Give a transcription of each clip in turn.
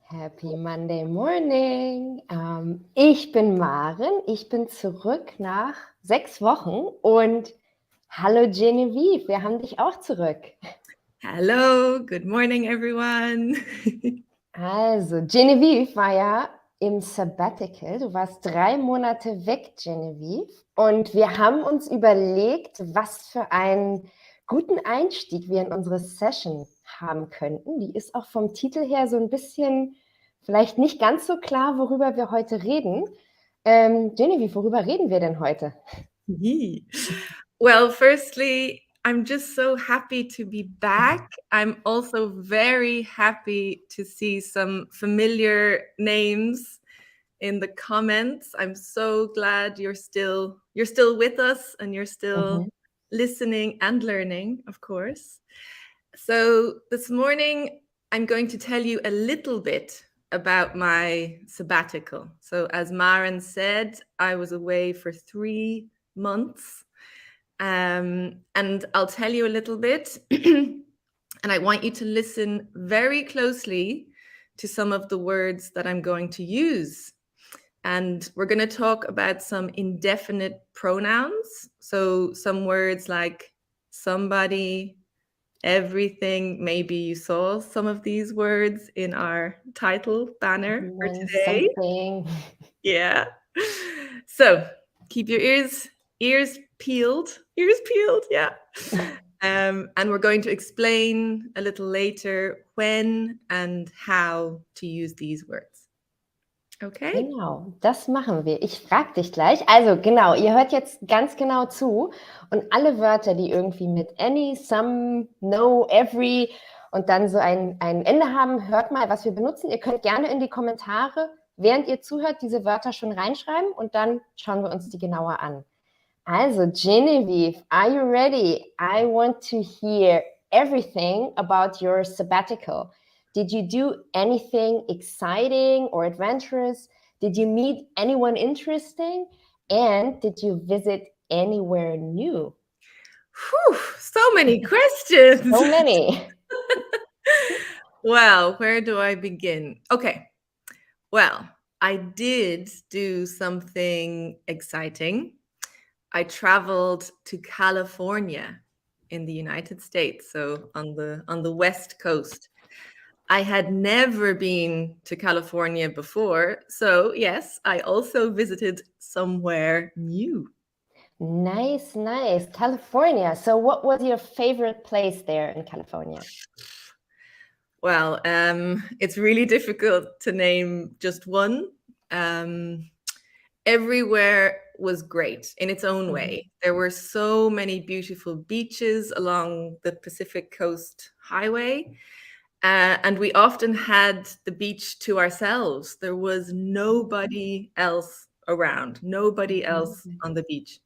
Happy Monday Morning. Ich bin Maren, ich bin zurück nach 6 Wochen und hallo Genevieve, wir haben dich auch zurück. Hello, good morning everyone. Also, Genevieve war ja im Sabbatical, du warst 3 Monate weg, Genevieve, und wir haben uns überlegt, was für einen guten Einstieg wir in unsere Session haben könnten. Die ist auch vom Titel her so ein bisschen vielleicht nicht ganz so klar, worüber wir heute reden. Genevieve, worüber reden wir denn heute? Well, firstly, I'm just so happy to be back. I'm also very happy to see some familiar names in the comments. I'm so glad you're still with us and you're still listening and learning, of course. So this morning, I'm going to tell you a little bit about my sabbatical. So as Maren said, I was away for 3 months. And I'll tell you a little bit. And I want you to listen very closely to some of the words that I'm going to use. And we're going to talk about some indefinite pronouns. So some words like somebody, everything. Maybe you saw some of these words in our title banner for today. Something. Yeah. So keep your ears peeled. Yeah. And we're going to explain a little later when and how to use these words. Okay? Genau, das machen wir. Ich frage dich gleich. Also genau, ihr hört jetzt ganz genau zu und alle Wörter, die irgendwie mit any, some, no, every und dann so ein Ende haben, hört mal, was wir benutzen. Ihr könnt gerne in die Kommentare, während ihr zuhört, diese Wörter schon reinschreiben und dann schauen wir uns die genauer an. Also Genevieve, are you ready? I want to hear everything about your sabbatical. Did you do anything exciting or adventurous? Did you meet anyone interesting? And did you visit anywhere new? Whew, so many questions. So many. Well, where do I begin? Okay. Well, I did do something exciting. I traveled to California in the United States, so on the West Coast. I had never been to California before, so yes, I also visited somewhere new. Nice, nice. California. So what was your favorite place there in California? Well, it's really difficult to name just one. Everywhere was great in its own way. There were so many beautiful beaches along the Pacific Coast Highway. And we often had the beach to ourselves. There was nobody else around, nobody else on the beach.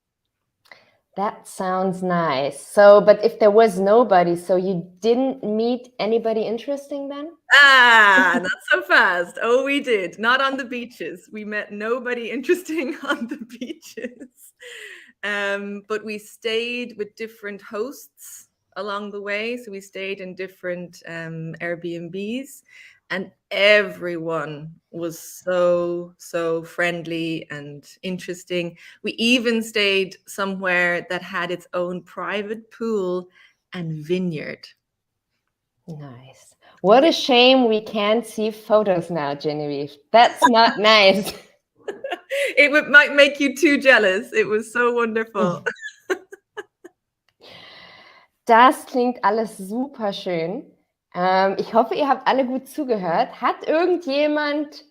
That sounds nice. So, but if there was nobody, so you didn't meet anybody interesting then? Not so fast. Oh, we did. Not on the beaches. We met nobody interesting on the beaches. But we stayed with different hosts along the way. So we stayed in different Airbnbs, and everyone was so friendly and interesting. We even stayed somewhere that had its own private pool and vineyard. Nice. What a shame we can't see photos now, Genevieve. That's not nice. Might make you too jealous. It was so wonderful. Das klingt alles super schön. Ich hoffe, ihr habt alle gut zugehört. Hat irgendjemand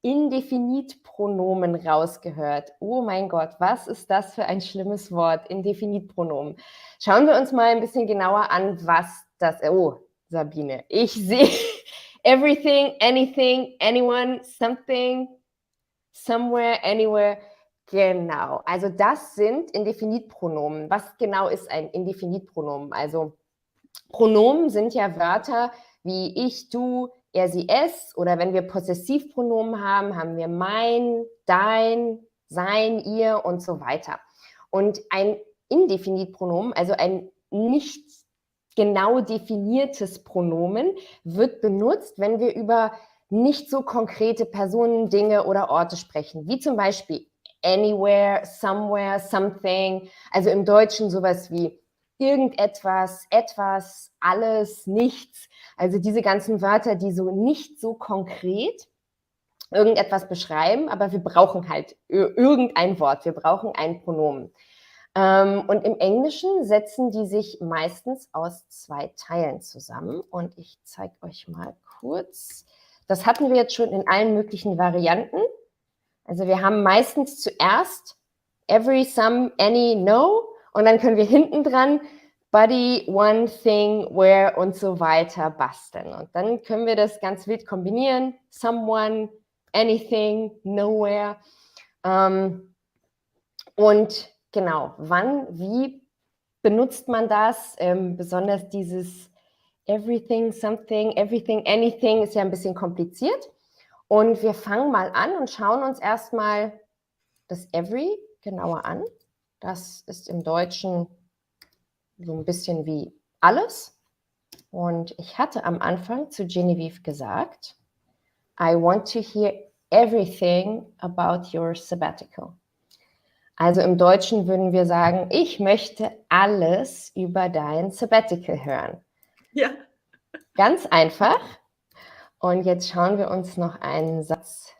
Indefinitpronomen rausgehört? Oh mein Gott, was ist das für ein schlimmes Wort, Indefinitpronomen? Schauen wir uns mal ein bisschen genauer an, was das... Oh, Sabine, ich sehe everything, anything, anyone, something, somewhere, anywhere. Genau, also das sind Indefinitpronomen. Was genau ist ein Indefinitpronomen? Also Pronomen sind ja Wörter wie ich, du, er, sie, es, oder wenn wir Possessivpronomen haben, haben wir mein, dein, sein, ihr und so weiter. Und ein Indefinitpronomen, also ein nicht genau definiertes Pronomen, wird benutzt, wenn wir über nicht so konkrete Personen, Dinge oder Orte sprechen, wie zum Beispiel anywhere, somewhere, something. Also im Deutschen sowas wie irgendetwas, etwas, alles, nichts. Also diese ganzen Wörter, die so nicht so konkret irgendetwas beschreiben, aber wir brauchen halt irgendein Wort, wir brauchen ein Pronomen. Und im Englischen setzen die sich meistens aus 2 Teilen zusammen. Und ich zeige euch mal kurz. Das hatten wir jetzt schon in allen möglichen Varianten. Also wir haben meistens zuerst every, some, any, no. Und dann können wir hinten dran body, one, thing, where und so weiter basteln. Und dann können wir das ganz wild kombinieren. Someone, anything, nowhere. Und genau, wann, wie benutzt man das? Besonders dieses everything, something, everything, anything ist ja ein bisschen kompliziert. Und wir fangen mal an und schauen uns erstmal das every genauer an. Das ist im Deutschen so ein bisschen wie alles. Und ich hatte am Anfang zu Genevieve gesagt, I want to hear everything about your sabbatical. Also im Deutschen würden wir sagen, ich möchte alles über dein Sabbatical hören. Ja. Ganz einfach. Und jetzt schauen wir uns noch einen Satz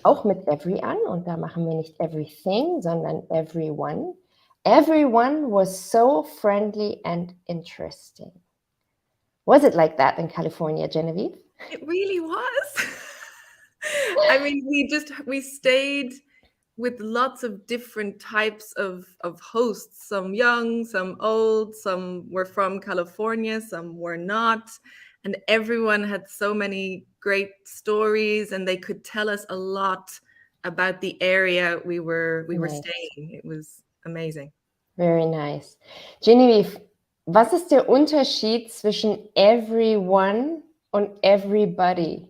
auch mit every an. Und da machen wir nicht everything, sondern everyone. Everyone was so friendly and interesting. Was it like that in California, Genevieve? It really was. I mean, we stayed with lots of different types of hosts, some young, some old, some were from California, some were not. And everyone had so many great stories and they could tell us a lot about the area we were Nice. staying. It was amazing. Very nice. Genevieve, was ist der Unterschied zwischen everyone und everybody?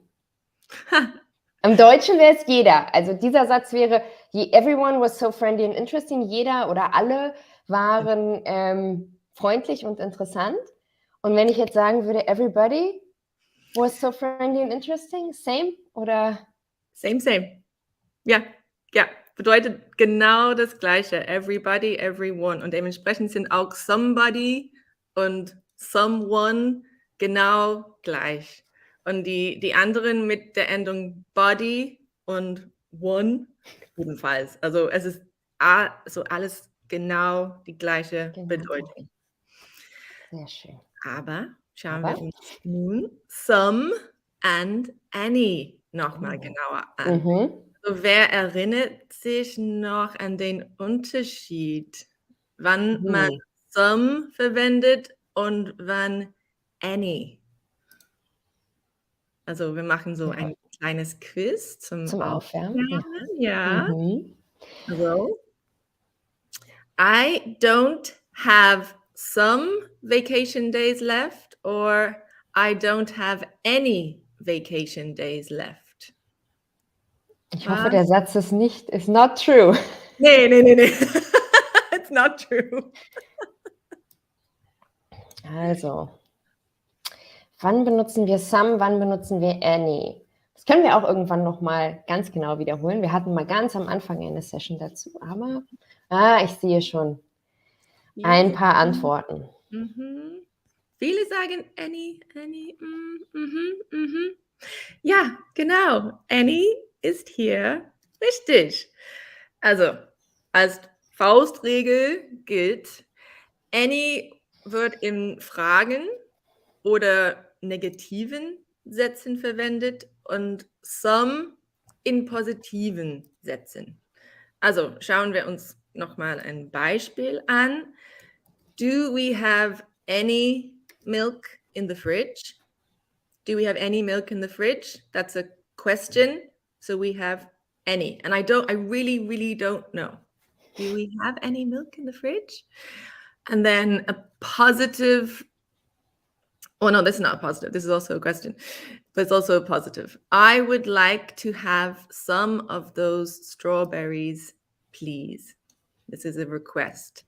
Im Deutschen wäre es jeder. Also dieser Satz wäre, everyone was so friendly and interesting. Jeder oder alle waren freundlich und interessant. Und wenn ich jetzt sagen würde, everybody was so friendly and interesting, same oder? Same. Ja, bedeutet genau das Gleiche. Everybody, everyone. Und dementsprechend sind auch somebody und someone genau gleich. Und die anderen mit der Endung body und one ebenfalls. Also es ist so alles genau die gleiche Bedeutung. Sehr schön. Aber schauen wir uns nun some and any nochmal genauer an. Also wer erinnert sich noch an den Unterschied, wann man some verwendet und wann any? Also wir machen so ein kleines Quiz zum Aufwärmen. Ja. Also, I don't have some vacation days left or I don't have any vacation days left. Ich hoffe, der Satz ist not true. Nee. It's not true. Also, wann benutzen wir some, wann benutzen wir any? Das können wir auch irgendwann nochmal ganz genau wiederholen. Wir hatten mal ganz am Anfang eine Session dazu, aber ich sehe schon ein paar Antworten. Viele sagen any. Ja, genau. Any ist hier richtig. Also, als Faustregel gilt, any wird in Fragen oder negativen Sätzen verwendet und some in positiven Sätzen. Also schauen wir uns nochmal ein Beispiel an. Do we have any milk in the fridge? Do we have any milk in the fridge? That's a question. So we have any. And I really, really don't know. Do we have any milk in the fridge? And then a positive. Oh, no, this is not a positive. This is also a question, but it's also a positive. I would like to have some of those strawberries, please. This is a request.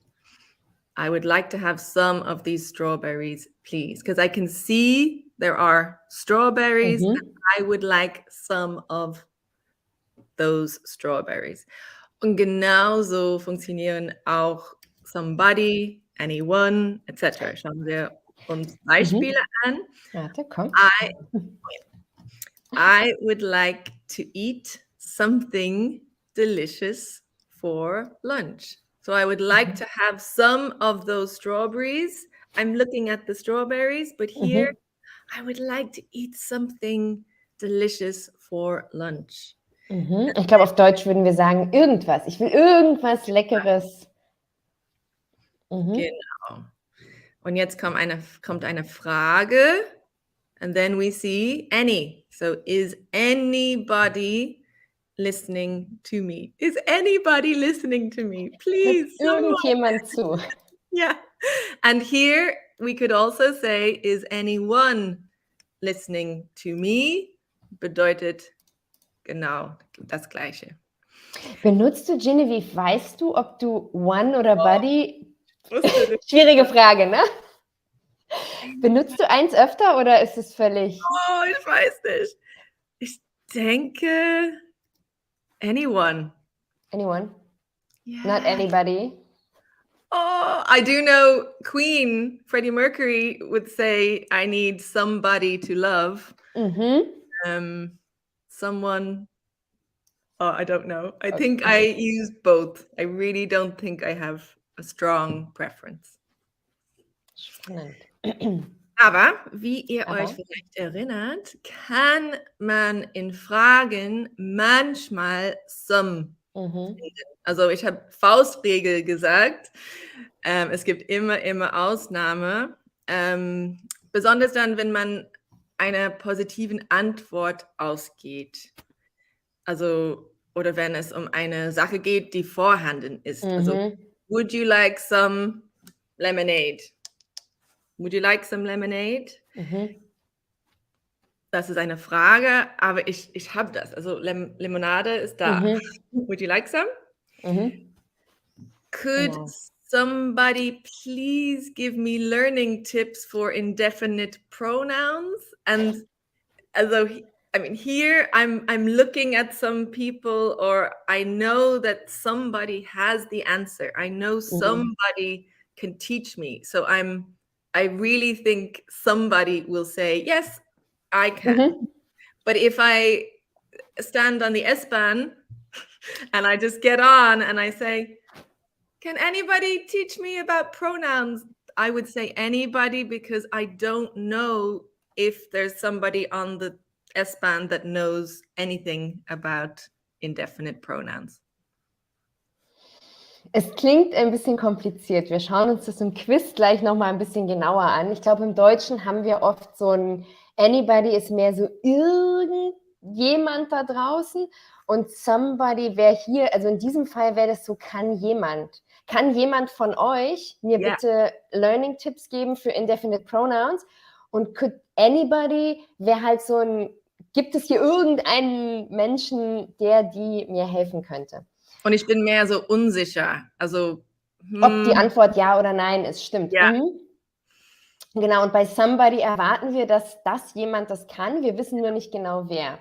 I would like to have some of these strawberries, please. Because I can see there are strawberries, and Mhm. I would like some of those strawberries. Und genauso funktionieren auch somebody, anyone, etc. Schauen wir uns Beispiele an. Warte, komm. I would like to eat something delicious for lunch. So I would like to have some of those strawberries. I'm looking at the strawberries, but here I would like to eat something delicious for lunch. Ich glaube, auf Deutsch würden wir sagen, irgendwas. Ich will irgendwas Leckeres. Genau. Und jetzt kommt eine Frage. And then we see any. So is anybody listening to me? Is anybody listening to me? Please, Hört someone. irgendjemand zu? Yeah. And here we could also say, is anyone listening to me? Bedeutet genau das Gleiche. Benutzt du Genevieve? Weißt du, ob du one oder buddy? Wusste nicht. Schwierige Frage, ne? Benutzt du eins öfter oder ist es völlig? Oh, ich weiß nicht. Ich denke, anyone. Anyone? Yeah. Not anybody? Oh, I do know Queen, Freddie Mercury would say, I need somebody to love. Someone, oh, I don't know. I think I use both. I really don't think I have a strong preference. Spannend. Aber wie ihr euch vielleicht erinnert, kann man in Fragen manchmal some finden. Also ich habe Faustregel gesagt. Es gibt immer Ausnahme. Besonders dann, wenn man einer positiven Antwort ausgeht. Also, oder wenn es um eine Sache geht, die vorhanden ist. Also, would you like some lemonade? Would you like some lemonade? Das ist eine Frage, aber ich habe das. Also Limonade ist da. Would you like some? Could somebody please give me learning tips for indefinite pronouns? And also, I mean, here I'm looking at some people, or I know that somebody has the answer. I know somebody can teach me. So I really think somebody will say, yes, I can. But if I stand on the S-Bahn and I just get on and I say, can anybody teach me about pronouns? I would say anybody, because I don't know if there's somebody on the S-Bahn that knows anything about indefinite pronouns. Es klingt ein bisschen kompliziert. Wir schauen uns das im Quiz gleich nochmal ein bisschen genauer an. Ich glaube, im Deutschen haben wir oft so ein anybody ist mehr so irgendjemand da draußen und somebody wäre hier, also in diesem Fall wäre das so, kann jemand von euch mir bitte Learning-Tipps geben für Indefinite Pronouns? Und could anybody wäre halt so ein, gibt es hier irgendeinen Menschen, der die mir helfen könnte? Und ich bin mehr so unsicher, also ob die Antwort ja oder nein ist, stimmt. Ja. Genau, und bei somebody erwarten wir, dass das jemand das kann. Wir wissen nur nicht genau, wer.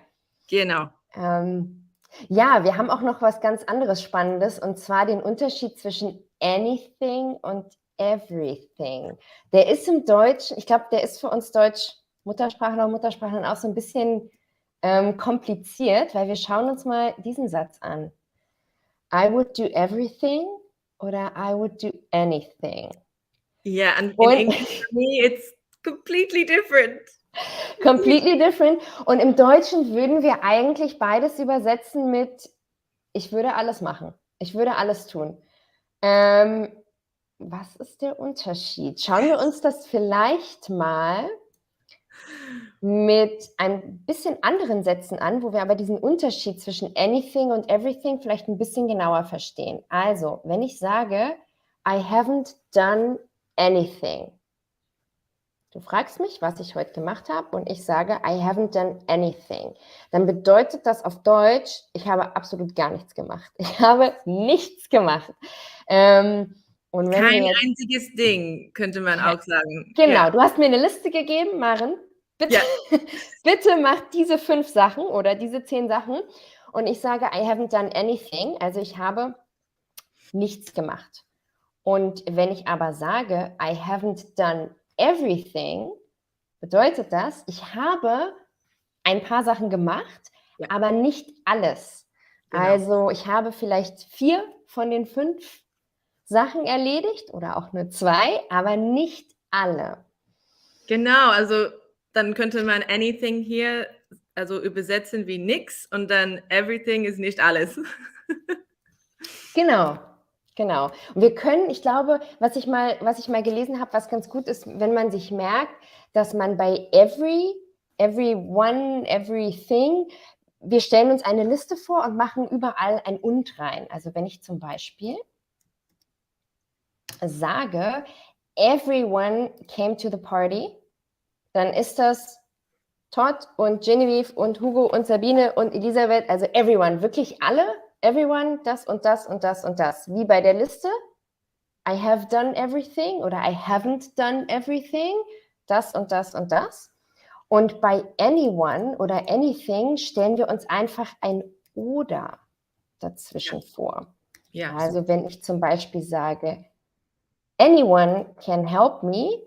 Genau. Ja, wir haben auch noch was ganz anderes Spannendes, und zwar den Unterschied zwischen anything und everything. Der ist im Deutschen, ich glaube, der ist für uns Deutsch-Muttersprachler und Muttersprachlern auch so ein bisschen kompliziert, weil wir schauen uns mal diesen Satz an. I would do everything oder I would do anything. Yeah, and in English, for me, it's completely different. Completely different. Und im Deutschen würden wir eigentlich beides übersetzen mit ich würde alles machen. Ich würde alles tun. Was ist der Unterschied? Schauen wir uns das vielleicht mal mit ein bisschen anderen Sätzen an, wo wir aber diesen Unterschied zwischen anything und everything vielleicht ein bisschen genauer verstehen. Also, wenn ich sage, I haven't done anything. Du fragst mich, was ich heute gemacht habe, und ich sage, I haven't done anything. Dann bedeutet das auf Deutsch, ich habe absolut gar nichts gemacht. Ich habe nichts gemacht. Und wenn Kein einziges Ding, könnte man auch sagen. Genau, du hast mir eine Liste gegeben, Maren. bitte, Ja. bitte mach diese 5 Sachen oder diese 10 Sachen. Und ich sage, I haven't done anything, also ich habe nichts gemacht. Und wenn ich aber sage, I haven't done everything, bedeutet das, ich habe ein paar Sachen gemacht, Ja. aber nicht alles. Genau. Also ich habe vielleicht 4 von den 5 Sachen erledigt oder auch nur 2, aber nicht alle. Genau, also dann könnte man anything hier also übersetzen wie nix und dann everything ist nicht alles. Genau, genau. Und wir können, ich glaube, was ich mal gelesen habe, was ganz gut ist, wenn man sich merkt, dass man bei everyone, everything, wir stellen uns eine Liste vor und machen überall ein und rein. Also wenn ich zum Beispiel sage, everyone came to the party, dann ist das Todd und Genevieve und Hugo und Sabine und Elisabeth, also everyone, wirklich alle, everyone, das und das und das und das. Wie bei der Liste, I have done everything oder I haven't done everything, das und das und das. Und bei anyone oder anything stellen wir uns einfach ein oder dazwischen vor. Ja, Also wenn ich zum Beispiel sage, anyone can help me,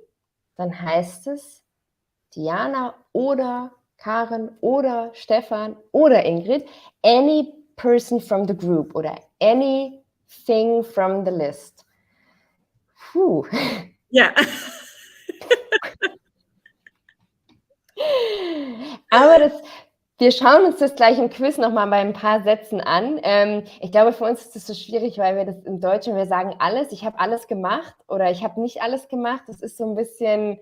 dann heißt es Diana oder Karen oder Stefan oder Ingrid, any person from the group oder anything from the list. Puh. ja. Aber wir schauen uns das gleich im Quiz nochmal bei ein paar Sätzen an. Ich glaube, für uns ist das so schwierig, weil wir das im Deutschen, wir sagen alles, ich habe alles gemacht oder ich habe nicht alles gemacht. Das ist so ein bisschen,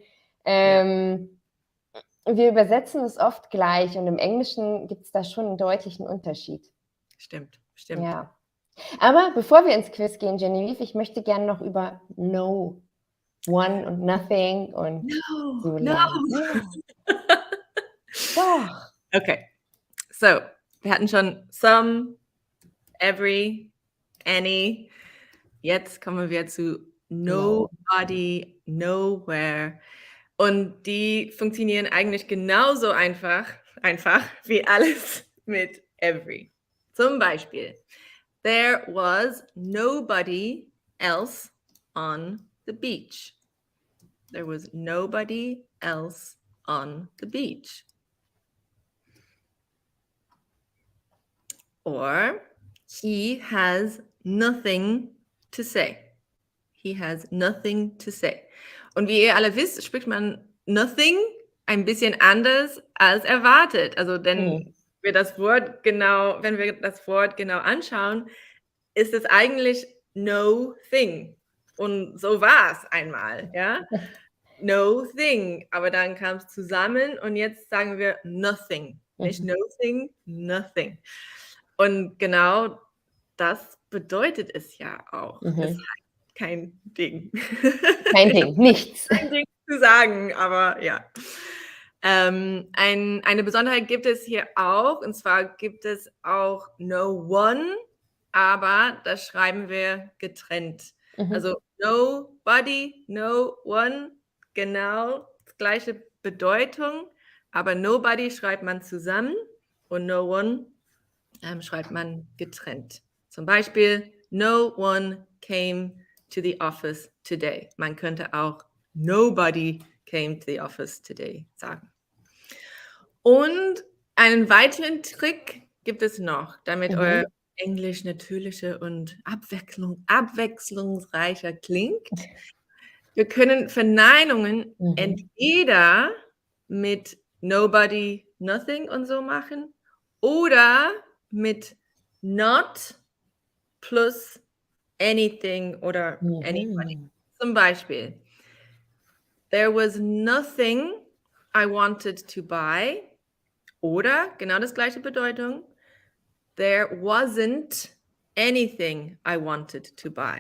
wir übersetzen es oft gleich und im Englischen gibt es da schon einen deutlichen Unterschied. Stimmt. Ja. Aber bevor wir ins Quiz gehen, Genevieve, ich möchte gerne noch über no, one und nothing und so lernen. Ja. Doch. Okay, so, wir hatten schon some, every, any. Jetzt kommen wir zu nobody, nowhere. Und die funktionieren eigentlich genauso einfach wie alles mit every. Zum Beispiel, there was nobody else on the beach. There was nobody else on the beach. Or he has nothing to say. He has nothing to say. Und wie ihr alle wisst, spricht man nothing ein bisschen anders als erwartet. Also wenn wir das Wort genau anschauen, ist es eigentlich no thing. Und so war es einmal, ja. No thing. Aber dann kam es zusammen und jetzt sagen wir nothing. Nicht no thing, nothing. Und genau das bedeutet es ja auch. Es heißt kein Ding. Kein Ding, nichts. Kein Ding zu sagen, aber ja. Eine Besonderheit gibt es hier auch, und zwar gibt es auch no one, aber das schreiben wir getrennt. Also nobody, no one, genau gleiche Bedeutung, aber nobody schreibt man zusammen und no one schreibt man getrennt. Zum Beispiel, no one came to the office today. Man könnte auch nobody came to the office today sagen. Und einen weiteren Trick gibt es noch, damit euer Englisch natürlicher und abwechslungsreicher klingt. Wir können Verneinungen entweder mit nobody, nothing und so machen oder mit not plus anything oder anybody. Zum Beispiel, there was nothing I wanted to buy. Oder, genau das gleiche Bedeutung, there wasn't anything I wanted to buy.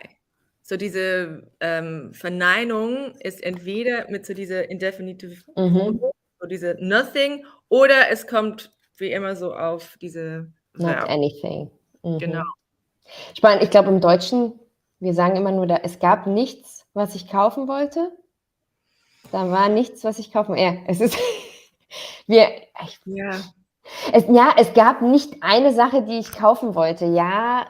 So diese Verneinung ist entweder mit so dieser Indefinitive Pronomen, so diese nothing, oder es kommt wie immer so auf diese Not anything. Genau. Spannend, ich glaube im Deutschen, wir sagen immer nur, es gab nichts, was ich kaufen wollte. Da war nichts, was ich kaufen wollte. Ja, es ist Wir, Ja. es gab nicht eine Sache, die ich kaufen wollte. Ja,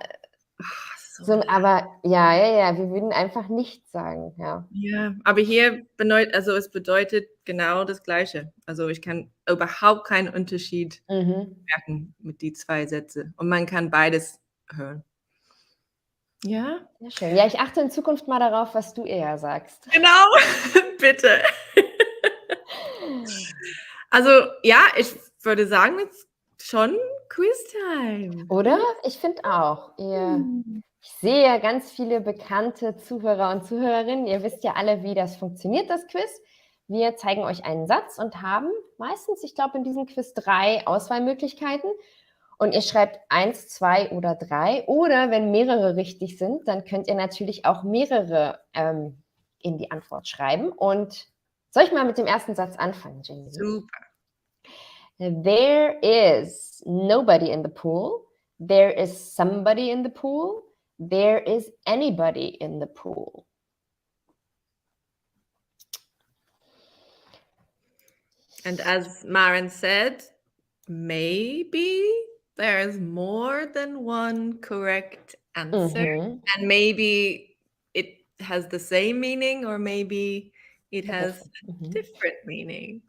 Ach, so so, leid. aber ja, wir würden einfach nichts sagen, ja. Ja, aber hier es bedeutet genau das Gleiche. Also ich kann überhaupt keinen Unterschied merken mit die 2 Sätze. Und man kann beides hören. Ja? Sehr schön. Ja, ich achte in Zukunft mal darauf, was du eher sagst. Genau, bitte. Also, ja, ich würde sagen, jetzt schon Quiztime. Oder? Ich finde auch. Ich sehe ja ganz viele bekannte Zuhörer und Zuhörerinnen. Ihr wisst ja alle, wie das funktioniert, das Quiz. Wir zeigen euch einen Satz und haben meistens, ich glaube, in diesem Quiz 3 Auswahlmöglichkeiten. Und ihr schreibt 1, 2 oder 3. Oder wenn mehrere richtig sind, dann könnt ihr natürlich auch mehrere in die Antwort schreiben. Und soll ich mal mit dem ersten Satz anfangen, Genevieve? Super. There is nobody in the pool. There is somebody in the pool. There is anybody in the pool. And as Maren said, maybe there's more than one correct answer. Mhm. And maybe it has the same meaning or maybe it has a different meaning.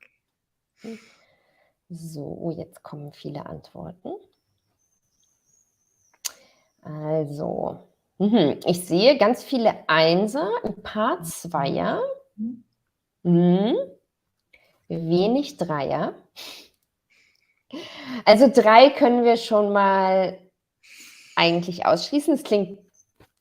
So, jetzt kommen viele Antworten. Also, ich sehe ganz viele Einser, ein paar Zweier, wenig Dreier. Also 3 können wir schon mal eigentlich ausschließen. Es klingt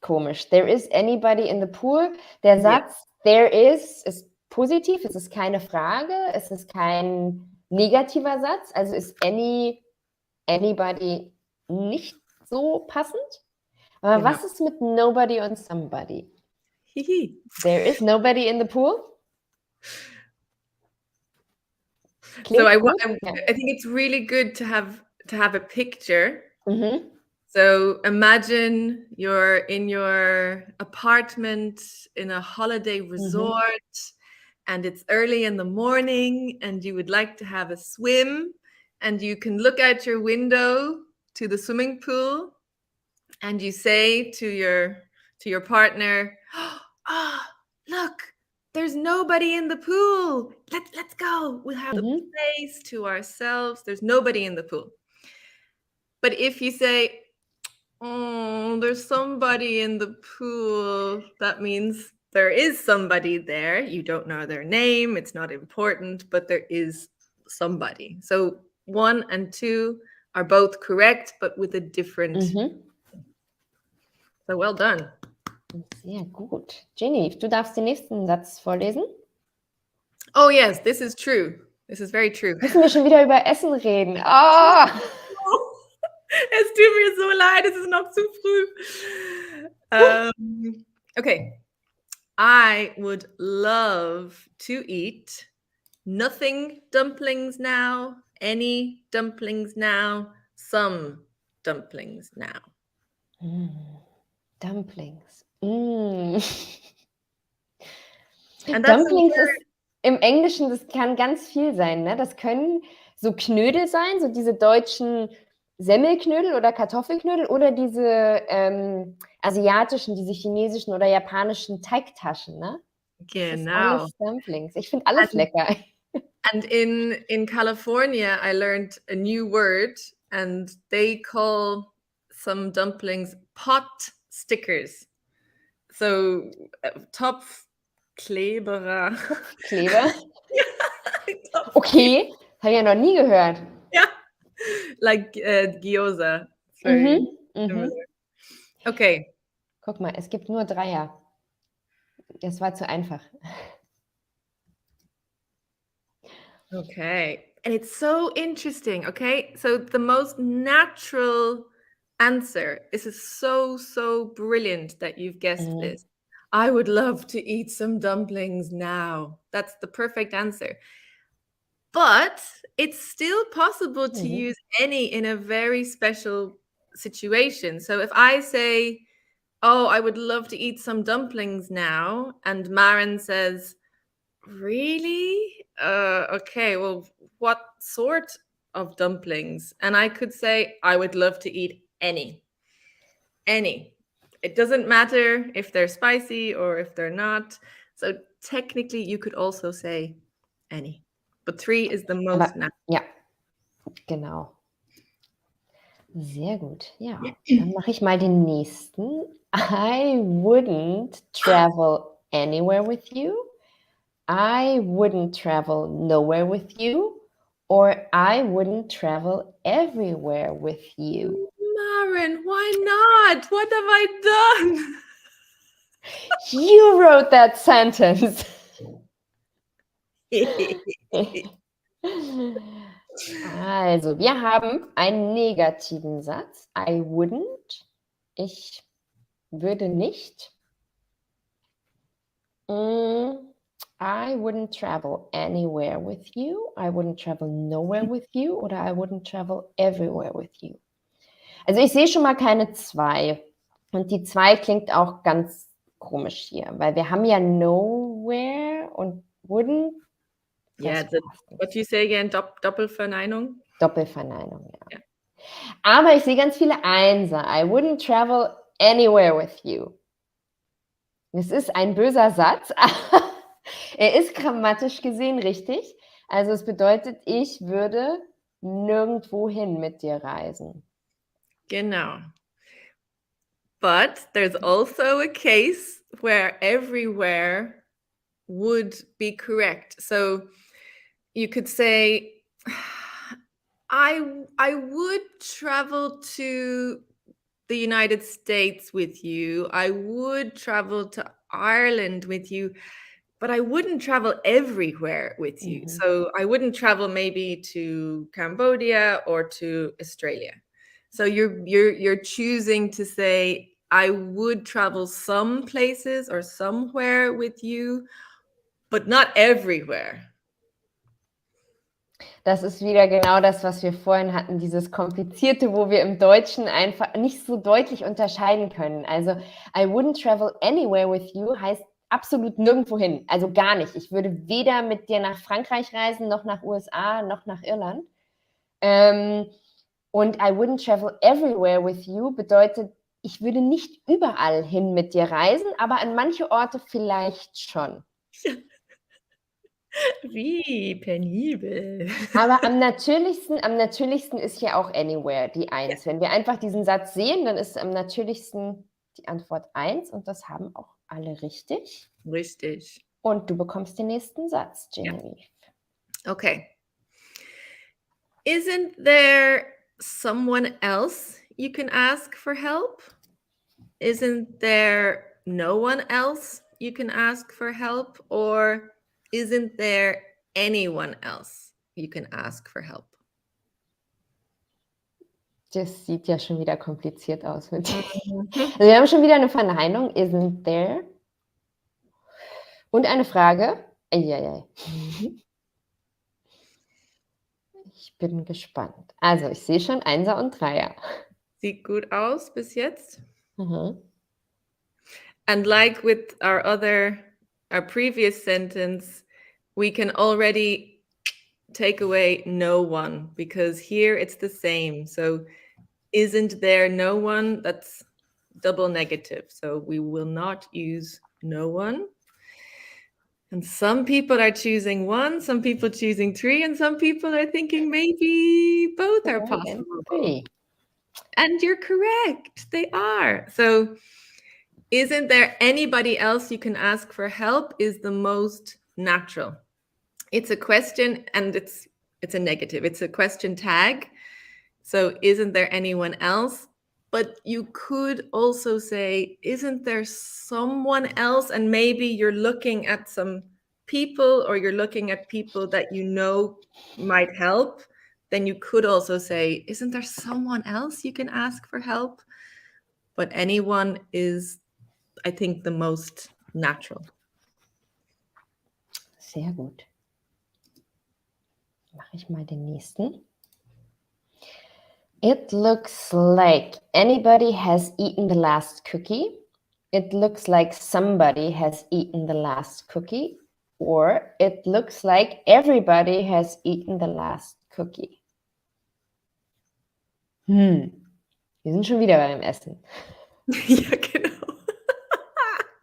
komisch. There is anybody in the pool. Der Satz there is positiv, es ist keine Frage, es ist kein negativer Satz, also ist anybody nicht so passend. Aber Genau. was ist mit nobody und somebody? Hihi. There is nobody in the pool. So I Klingt gut. think it's really good to have a picture. Mhm. So imagine you're in your apartment in a holiday resort and it's early in the morning and you would like to have a swim and you can look out your window to the swimming pool and you say to your partner, "Oh, look, there's nobody in the pool. Let's go. We'll have a place to ourselves. There's nobody in the pool." But if you say, "Oh, there's somebody in the pool," that means there is somebody there. You don't know their name. It's not important, but there is somebody. So 1 and 2 are both correct, but with a different. So well done. Sehr gut. Genevieve, du darfst den nächsten Satz vorlesen. Oh yes, this is true. This is very true. Müssen wir schon wieder über Essen reden? Oh! Es tut mir so leid, es ist noch zu früh. Okay. I would love to eat nothing dumplings now, any dumplings now, some dumplings now. Dumplings. And that's Dumplings ist im Englischen, das kann ganz viel sein, ne? Das können so Knödel sein, so diese deutschen Semmelknödel oder Kartoffelknödel oder diese asiatischen, diese chinesischen oder japanischen Teigtaschen, ne? Das ist genau. alles Dumplings. Ich finde alles lecker. And in California, I learned a new word, and they call some dumplings pot stickers. So Topfkleberer. Topfkleber? Okay, habe ich ja noch nie gehört. Yeah, like gyoza. Okay. Guck mal, es gibt nur Dreier. Das war zu einfach. Okay. And it's so interesting. Okay. So the most natural answer, this is so brilliant that you've guessed this. I would love to eat some dumplings now. That's the perfect answer. But it's still possible to use any in a very special situation. So if I say, "Oh, I would love to eat some dumplings now," and Maren says, Really? Okay, well, what sort of dumplings? And I could say I would love to eat any. Any. It doesn't matter if they're spicy or if they're not. So technically, you could also say any. But three is the most Aber natural. ja, genau. Sehr gut. Ja, dann mache ich mal den nächsten. I wouldn't travel anywhere with you. I wouldn't travel nowhere with you. Or I wouldn't travel everywhere with you. Maren, why not? What have I done? You wrote that sentence. Also, wir haben einen negativen Satz. I wouldn't. Ich würde nicht. I wouldn't travel anywhere with you. I wouldn't travel nowhere with you. Oder I wouldn't travel everywhere with you. Also ich sehe schon mal keine 2. Und die 2 klingt auch ganz komisch hier, weil wir haben ja nowhere und wouldn't. Yeah, Das passt what nicht. you say again? Doppelverneinung? Doppelverneinung, ja. Ja. Aber ich sehe ganz viele Einser. I wouldn't travel anywhere with you. Es ist ein böser Satz, aber er ist grammatisch gesehen richtig. Also es bedeutet, ich würde nirgendwohin mit dir reisen. Genau. But there's also a case where everywhere would be correct. So you could say, I would travel to the United States with you. I would travel to Ireland with you, but I wouldn't travel everywhere with you. Mhm. So I wouldn't travel maybe to Cambodia or to Australia. So you're choosing to say I would travel some places or somewhere with you, but not everywhere. Das ist wieder genau das, was wir vorhin hatten, dieses Komplizierte, wo wir im Deutschen einfach nicht so deutlich unterscheiden können. Also, I wouldn't travel anywhere with you heißt absolut nirgendwo hin, also gar nicht. Ich würde weder mit dir nach Frankreich reisen, noch nach USA, noch nach Irland. Und I wouldn't travel everywhere with you bedeutet, ich würde nicht überall hin mit dir reisen, aber an manche Orte vielleicht schon. Wie penibel. Aber am natürlichsten ist hier auch anywhere, die 1. Wenn wir einfach diesen Satz sehen, dann ist am natürlichsten die Antwort 1 und das haben auch alle richtig. Richtig. Und du bekommst den nächsten Satz, Ja. Genevieve. Okay. Isn't there someone else you can ask for help? Isn't there no one else you can ask for help? Or isn't there anyone else you can ask for help? Das sieht ja schon wieder kompliziert aus mit dir. Mhm. Also wir haben schon wieder eine Verneinung, isn't there? Und eine Frage. Eieiei. Ich bin gespannt. Also ich sehe schon Einser und Dreier. Sieht gut aus bis jetzt. Mhm. And like with our previous sentence, we can already take away no one because here it's the same. So isn't there no one? That's double negative. So we will not use no one. And some people are choosing 1, some people choosing 3, and some people are thinking maybe both are possible. 3. And you're correct. They are. So isn't there anybody else you can ask for help is the most natural. It's a question and it's a negative. It's a question tag. So isn't there anyone else? But you could also say, isn't there someone else? And maybe you're looking at some people or you're looking at people that you know might help. Then you could also say, isn't there someone else you can ask for help? But anyone is, I think, the most natural. Sehr gut. Mache ich mal den nächsten. It looks like anybody has eaten the last cookie. It looks like somebody has eaten the last cookie. Or it looks like everybody has eaten the last cookie. Wir sind schon wieder beim Essen. Ja, genau.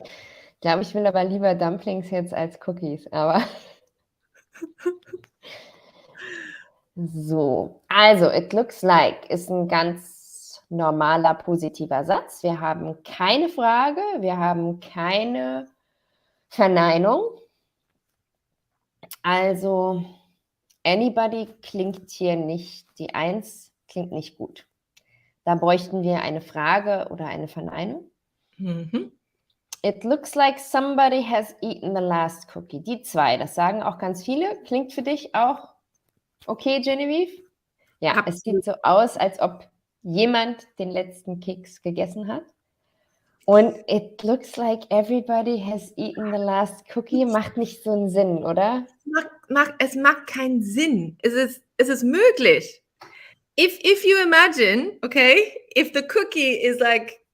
Ich glaube, ich will aber lieber Dumplings jetzt als Cookies, aber so. Also, it looks like ist ein ganz normaler positiver Satz. Wir haben keine Frage, wir haben keine Verneinung. Also, anybody klingt hier nicht, die 1 klingt nicht gut. Da bräuchten wir eine Frage oder eine Verneinung. Mhm. It looks like somebody has eaten the last cookie. Die 2, das sagen auch ganz viele. Klingt für dich auch okay, Genevieve? Ja, Absolut. es sieht so aus, als ob jemand den letzten Keks gegessen hat. Und it looks like everybody has eaten the last cookie. Macht nicht so einen Sinn, oder? Es macht keinen Sinn. Es ist möglich. If you imagine, okay, if the cookie is like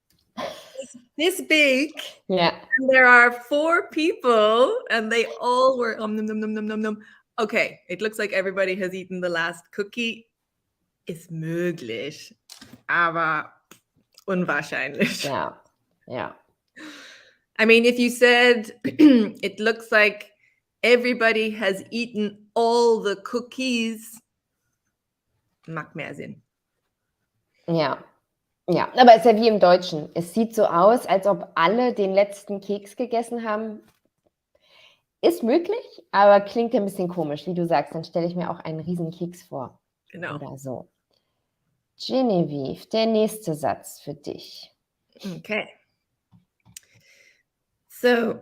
this big, Ja. and there are 4 people and they all were nom, nom, nom, nom, nom, nom. Okay, it looks like everybody has eaten the last cookie. Ist möglich, aber unwahrscheinlich. Ja, ja. I mean, if you said it looks like everybody has eaten all the cookies, macht mehr Sinn. Ja. Ja, aber es ist ja wie im Deutschen. Es sieht so aus, als ob alle den letzten Keks gegessen haben. Ist möglich, aber klingt ja ein bisschen komisch, wie du sagst. Dann stelle ich mir auch einen riesen Keks vor. Genau. Oder so. Genevieve, der nächste Satz für dich. Okay. So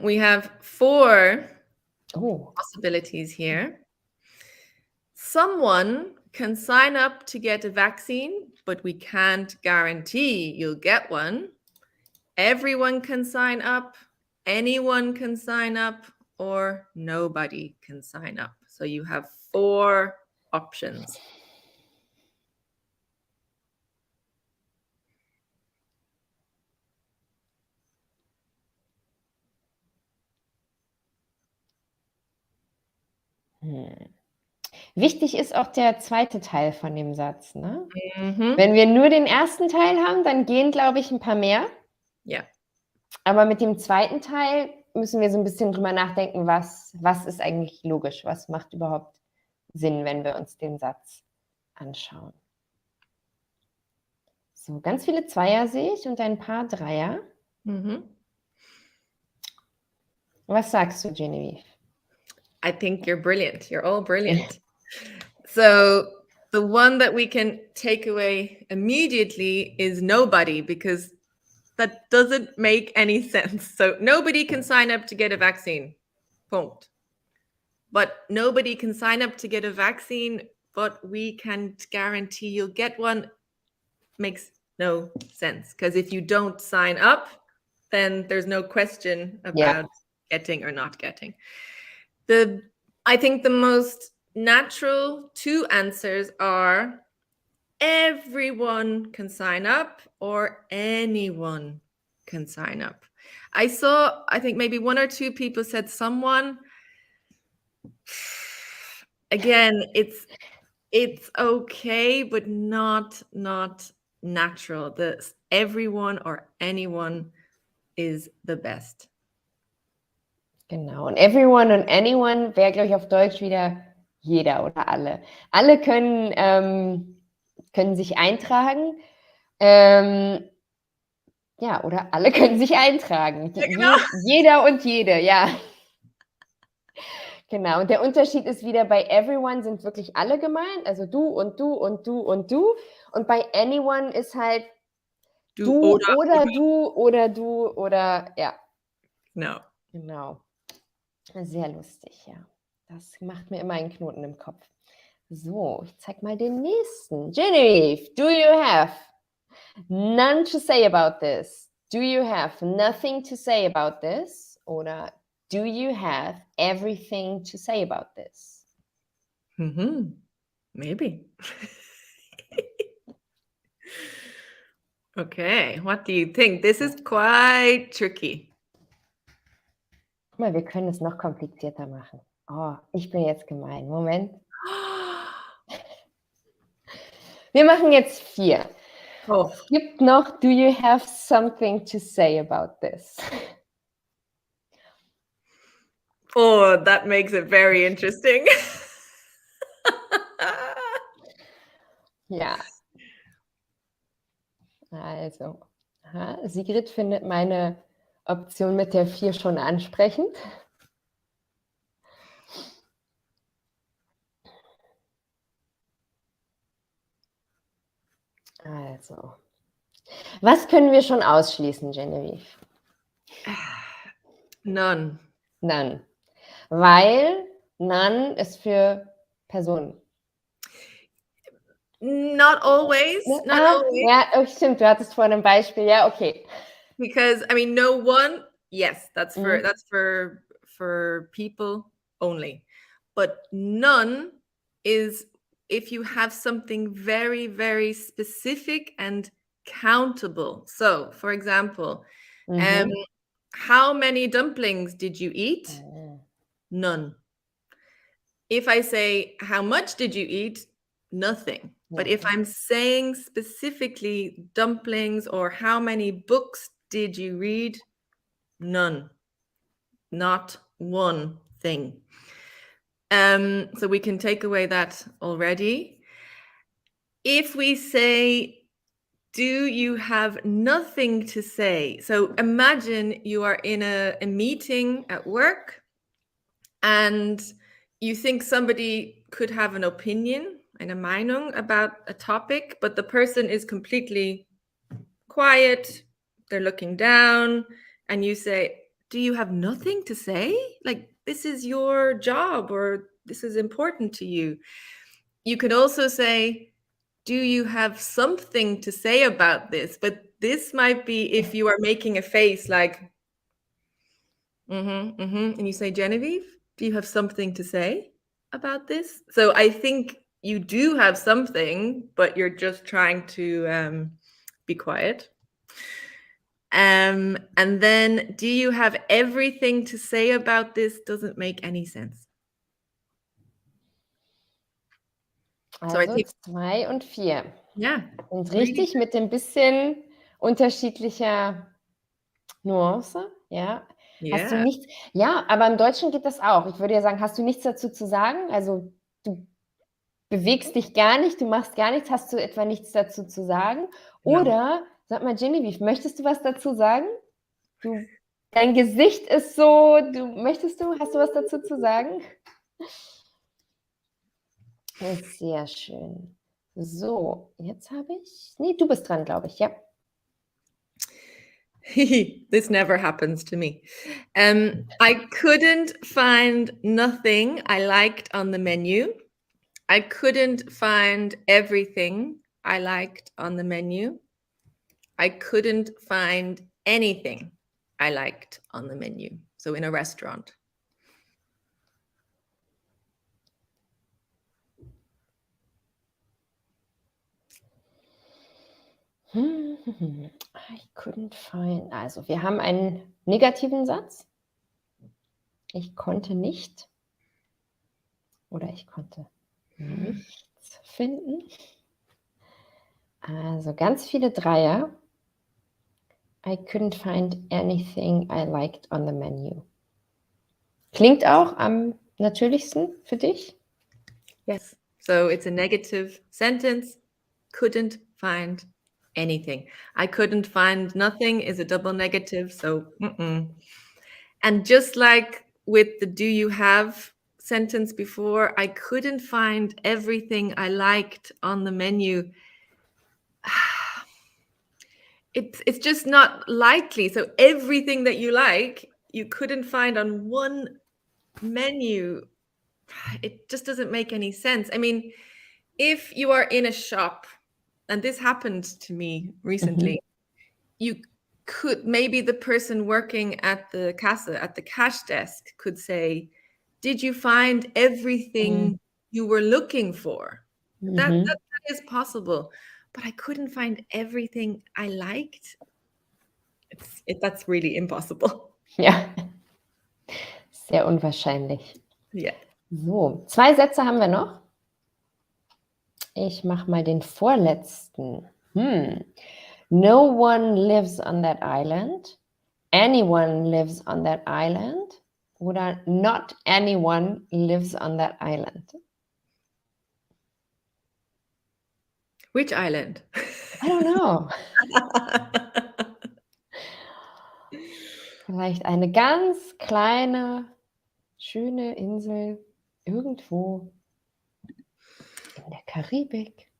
we have 4 possibilities here. Someone can sign up to get a vaccine, but we can't guarantee you'll get one. Everyone can sign up, anyone can sign up, or nobody can sign up. So you have 4 options. Wichtig ist auch der zweite Teil von dem Satz, ne? Mhm. Wenn wir nur den ersten Teil haben, dann gehen, glaube ich, ein paar mehr. Ja. Aber mit dem zweiten Teil müssen wir so ein bisschen drüber nachdenken, was ist eigentlich logisch? Was macht überhaupt Sinn, wenn wir uns den Satz anschauen? So, ganz viele Zweier sehe ich und ein paar Dreier. Mhm. Was sagst du, Genevieve? I think you're brilliant. You're all brilliant. So the one that we can take away immediately is nobody, because that doesn't make any sense. So nobody can sign up to get a vaccine. Punkt. But nobody can sign up to get a vaccine, but we can't guarantee you'll get one. Makes no sense, because if you don't sign up, then there's no question about getting or not getting. I think the most natural 2 answers are everyone can sign up or anyone can sign up. I think maybe 1 or 2 people said someone. Again, it's okay, but not natural. Everyone or anyone is the best. Genau. Und everyone und anyone wäre, glaube ich, auf Deutsch wieder jeder oder alle. Alle können sich eintragen. Ja, oder alle können sich eintragen. Ja, genau. Jeder und jede, ja. Genau. Und der Unterschied ist wieder, bei everyone sind wirklich alle gemeint, also du und du und du und du. Und bei anyone ist halt du oder du oder du oder ja. No. Genau. Sehr lustig, ja. Das macht mir immer einen Knoten im Kopf. So, ich zeig mal den nächsten. Genevieve, do you have none to say about this? Do you have nothing to say about this? Oder do you have everything to say about this? Maybe. Okay, what do you think? This is quite tricky. Guck mal, wir können es noch komplizierter machen. Oh, ich bin jetzt gemein. Moment. Wir machen jetzt 4. Oh, Es gibt noch, do you have something to say about this? oh, that makes it very interesting. Ja. Also, Sigrid findet meine Option mit der 4 schon ansprechend. Also, was können wir schon ausschließen, Genevieve? None. None. Weil none ist für Personen. Not always. Not always. Ja, stimmt, du hattest vorhin ein Beispiel. Ja, okay. Because I mean, no one. Yes, that's for people only. But none is if you have something very, very specific and countable. So, for example, how many dumplings did you eat? None. If I say, how much did you eat? Nothing. But if I'm saying specifically dumplings or how many books did you read? None. Not one thing. So we can take away that already. If we say, do you have nothing to say? So imagine you are in a meeting at work and you think somebody could have an opinion, eine Meinung about a topic, but the person is completely quiet, they're looking down, and you say, do you have nothing to say? Like, this is your job or this is important to you. You could also say, do you have something to say about this? But this might be if you are making a face like, and you say, Genevieve, do you have something to say about this? So I think you do have something, but you're just trying to be quiet. And then, do you have everything to say about this? Doesn't make any sense. Also 2 und 4. Ja. Und richtig mit ein bisschen unterschiedlicher Nuance, ja. Hast du nichts? Ja, aber im Deutschen geht das auch. Ich würde ja sagen, hast du nichts dazu zu sagen? Also du bewegst dich gar nicht, du machst gar nichts, hast du etwa nichts dazu zu sagen? Oder, sag mal, Genevieve, möchtest du was dazu sagen? Dein Gesicht ist so, hast du was dazu zu sagen? Sehr schön. So, jetzt habe ich, nee, du bist dran, glaube ich, ja. This never happens to me. I couldn't find nothing I liked on the menu. I couldn't find everything I liked on the menu. I couldn't find anything I liked on the menu. So in a restaurant. I couldn't find. Also, wir haben einen negativen Satz. Ich konnte nicht. Oder ich konnte nichts finden. Also ganz viele Dreier. I couldn't find anything I liked on the menu. Klingt auch am natürlichsten für dich? Yes. So it's a negative sentence. Couldn't find anything. I couldn't find nothing is a double negative. So, And just like with the do you have sentence before, I couldn't find everything I liked on the menu. It's just not likely. So everything that you like, you couldn't find on one menu. It just doesn't make any sense. I mean, if you are in a shop, and this happened to me recently, you could, maybe the person working at the Kasse, at the cash desk could say, did you find everything you were looking for? That is possible. But I couldn't find everything I liked. That's really impossible. Ja. Sehr unwahrscheinlich. Yeah. So, 2 Sätze haben wir noch. Ich mache mal den vorletzten. No one lives on that island. Anyone lives on that island. Oder not anyone lives on that island. Which island? I don't know. Vielleicht eine ganz kleine, schöne Insel irgendwo in der Karibik.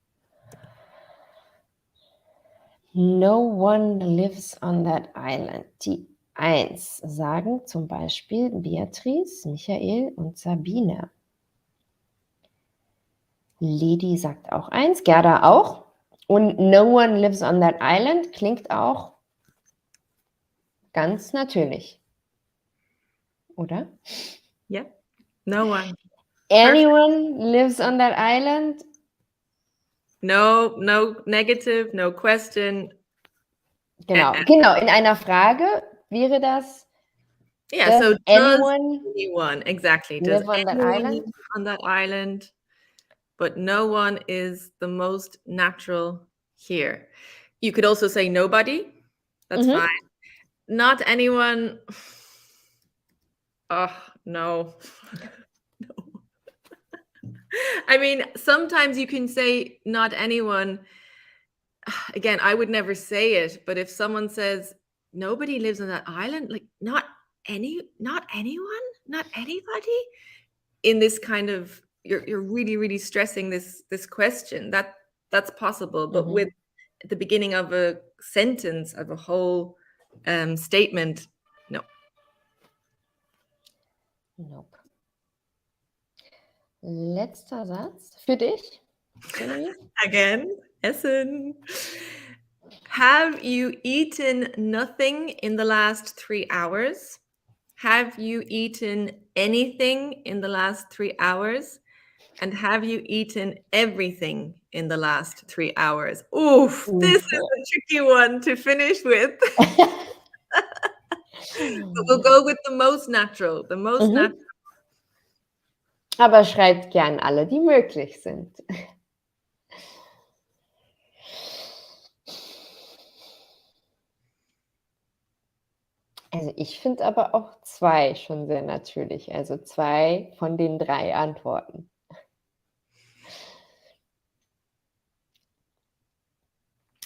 No one lives on that island. Die 1 sagen zum Beispiel Beatrice, Michael und Sabine. Ledi sagt auch 1, Gerda auch. Und no one lives on that island klingt auch ganz natürlich. Oder? Yeah. No one. Anyone lives on that island? No negative, no question. Genau, genau. In einer Frage wäre das, Yeah, does so does anyone exactly. Does live on that anyone island? live on that island? But no one is the most natural here. You could also say nobody. That's Mhm. fine. Not anyone. Oh, no. No. I mean, sometimes you can say not anyone. Again, I would never say it, but if someone says nobody lives on that island, like not anyone, not anybody, in this kind of you're really, really stressing this question. That's possible, but with at the beginning of a sentence, of a whole statement, no. Nope. Letzter Satz für dich, Genevieve. Again, Essen. Have you eaten nothing in the last 3 hours? Have you eaten anything in the last 3 hours? And have you eaten everything in the last 3 hours? Oof, this is a tricky one to finish with. But we'll go with the most natural. The most natural. Aber schreibt gern alle, die möglich sind. Also ich finde aber auch 2 schon sehr natürlich. Also 2 von den 3 Antworten.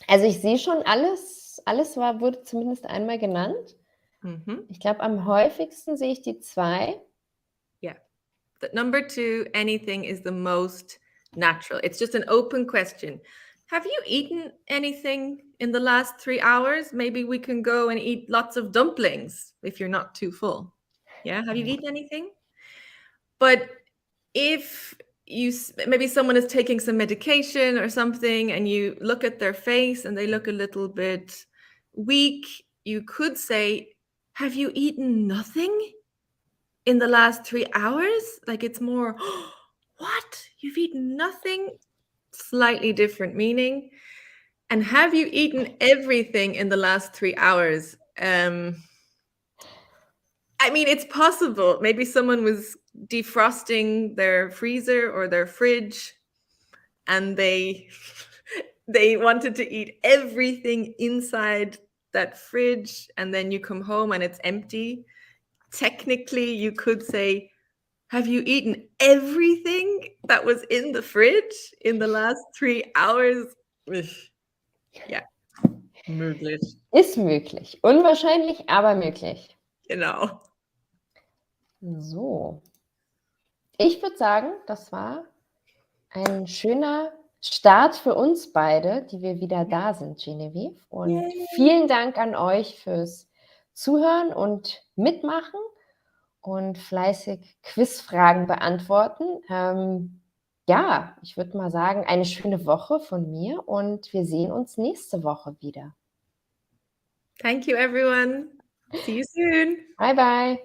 Also ich sehe schon, alles wurde zumindest einmal genannt. Ich glaube, am häufigsten sehe ich die 2. Yeah. The number 2, anything, is the most natural. It's just an open question. Have you eaten anything in the last 3 hours? Maybe we can go and eat lots of dumplings if you're not too full. Yeah, have you eaten anything? But if maybe someone is taking some medication or something and you look at their face and they look a little bit weak, you could say, have you eaten nothing in the last 3 hours? Like it's more, what? You've eaten nothing? Slightly different meaning. And have you eaten everything in the last 3 hours? I mean, it's possible. Maybe someone was defrosting their freezer or their fridge and they wanted to eat everything inside that fridge, and then you come home and it's empty. Technically, you could say, have you eaten everything that was in the fridge in the last 3 hours? Ja, möglich. Ist möglich. Unwahrscheinlich, aber möglich. Genau. So. Ich würde sagen, das war ein schöner Start für uns beide, die wir wieder da sind, Genevieve. Und vielen Dank an euch fürs Zuhören und Mitmachen und fleißig Quizfragen beantworten. Ja, ich würde mal sagen, eine schöne Woche von mir und wir sehen uns nächste Woche wieder. Thank you, everyone. See you soon. Bye, bye.